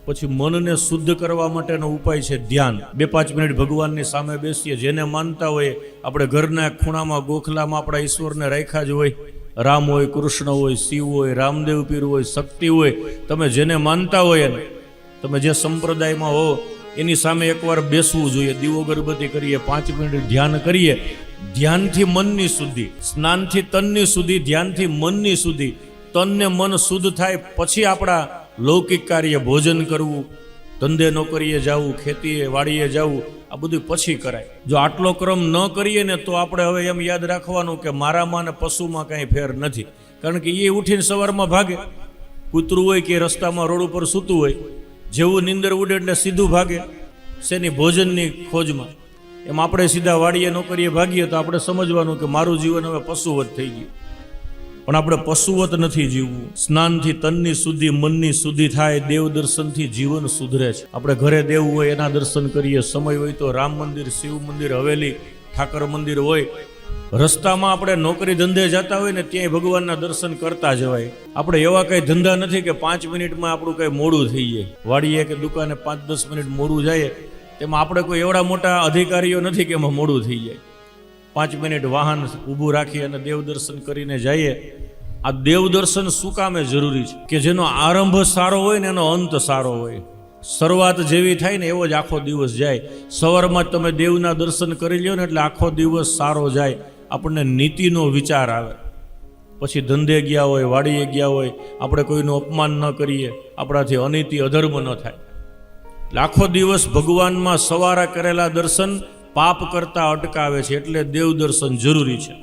પછી મનને શુદ્ધ કરવા માટેનો ઉપાય છે ધ્યાન। 2-5 મિનિટ ભગવાનની સામે બેસીએ। જેને માનતા હોય આપણે ઘરના ખૂણામાં ગોખલામાં આપણા ઈશ્વરને રાખ્યા જ હોય, રામ હોય, કૃષ્ણ હોય, શિવ હોય, રામદેવ પીર હોય, શક્તિ હોય, તમે જેને માનતા હોય એને, તમે જે સંપ્રદાયમાં હો એની સામે એકવાર બેસવું જોઈએ। દીવો અગરબત્તી કરીએ, 5 મિનિટ ધ્યાન કરીએ। ધ્યાનથી મનની શુદ્ધિ, સ્નાનથી તનની શુદ્ધિ, ધ્યાનથી મનની શુદ્ધિ। તનને મન શુદ્ધ થાય પછી આપણા લૌકિક કાર્ય, ભોજન કરવું, ધંધે નોકરીએ જવું, ખેતીએ વાડીએ જવું, આ બધું પછી કરાય। જો આટલો ક્રમ ન કરીએ ને તો આપણે હવે એમ યાદ રાખવાનું કે મારામાં ને પશુમાં કાંઈ ફેર નથી। કારણ કે એ ઉઠીને સવારમાં ભાગે, કૂતરું હોય કે રસ્તામાં રોડ ઉપર સૂતું હોય, જેવું નીંદર ઉડે એટલે સીધું ભાગે શેની? ભોજનની ખોજમાં। એમ આપણે સીધા વાડીએ નોકરીએ ભાગીએ તો આપણે સમજવાનું કે મારું જીવન હવે પશુવત થઈ ગયું। પણ આપણે પશુવત નથી જીવવું। સ્નાનથી તનની શુદ્ધિ, મનની શુદ્ધિ થાય, દેવ દર્શનથી જીવન સુધરે છે। આપણે ઘરે દેવ હોય એના દર્શન કરીએ, સમય હોય તો રામ મંદિર, શિવ મંદિર, હવેલી, ઠાકર મંદિર હોય। રસ્તામાં આપણે નોકરી ધંધે જતા હોય ને ત્યાંય ભગવાનના દર્શન કરતા જવાય। આપણે એવા કંઈ ધંધા નથી કે 5 મિનિટમાં આપણું કંઈ મોડું થઈ જાય। વાડીએ કે દુકાને 5-10 મિનિટ મોડું જાય, તેમાં આપણે કોઈ એવડા મોટા અધિકારીઓ નથી કે એમાં મોડું થઈ જાય। 5 મિનિટ વાહન ઊભું રાખી અને દેવ દર્શન કરીને જઈએ। આ દેવ દર્શન શું કામે જરૂરી છે? કે જેનો આરંભ સારો હોય ને એનો અંત સારો હોય। શરૂઆત જેવી થાય ને એવો જ આખો દિવસ જાય। સવારમાં જ તમે દેવના દર્શન કરી લ્યો ને એટલે આખો દિવસ સારો જાય। આપણને નીતિનો વિચાર આવે। પછી ધંધે ગયા હોય, વાડીએ ગયા હોય, આપણે કોઈનું અપમાન ન કરીએ, આપણાથી અનીતિ અધર્મ ન થાય। આખો દિવસ ભગવાનમાં સવારે કરેલા દર્શન પાપ કરતા અટકાવે છે। એટલે દેવ દર્શન જરૂરી છે।